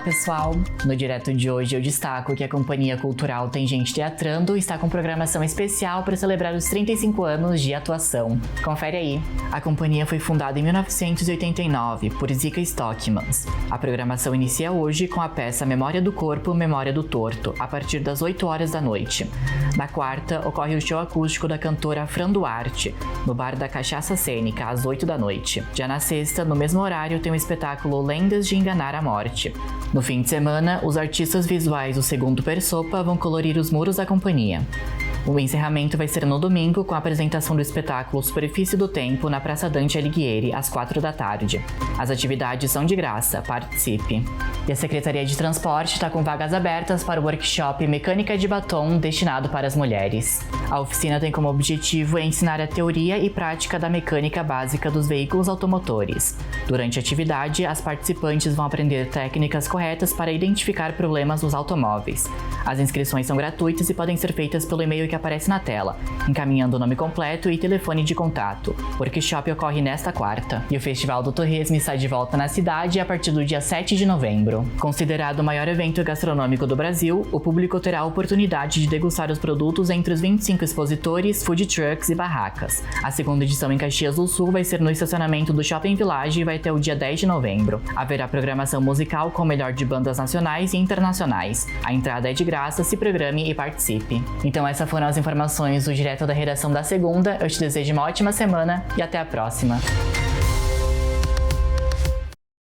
pessoal! No direto de hoje eu destaco que a Companhia Cultural Tem Gente Teatrando está com programação especial para celebrar os 35 anos de atuação. Confere aí! A companhia foi fundada em 1989 por Zika Stockmans. A programação inicia hoje com a peça Memória do Corpo, Memória do Torto, a partir das 8 horas da noite. Na quarta, ocorre o show acústico da cantora Fran Duarte, no Bar da Cachaça Cênica, às 8 da noite. Já na sexta, no mesmo horário, tem o espetáculo Lendas de Enganar a Morte. No fim de semana, os artistas visuais do Segundo Persopa vão colorir os muros da companhia. O encerramento vai ser no domingo, com a apresentação do espetáculo Superfície do Tempo na Praça Dante Alighieri, às 4 da tarde. As atividades são de graça, participe! E a Secretaria de Transporte está com vagas abertas para o workshop Mecânica de Batom, destinado para as mulheres. A oficina tem como objetivo ensinar a teoria e prática da mecânica básica dos veículos automotores. Durante a atividade, as participantes vão aprender técnicas corretas para identificar problemas nos automóveis. As inscrições são gratuitas e podem ser feitas pelo e-mail que aparece na tela, encaminhando o nome completo e telefone de contato. O workshop ocorre nesta quarta. E o Festival do Torresmo está de volta na cidade a partir do dia 7 de novembro. Considerado o maior evento gastronômico do Brasil, o público terá a oportunidade de degustar os produtos entre os 25 expositores, food trucks e barracas. A segunda edição em Caxias do Sul vai ser no estacionamento do Shopping Village e vai até o dia 10 de novembro. Haverá programação musical com o melhor de bandas nacionais e internacionais. A entrada é de graça, se programe e participe. Então essas foram as informações do Direto da Redação da Segunda. Eu te desejo uma ótima semana e até a próxima!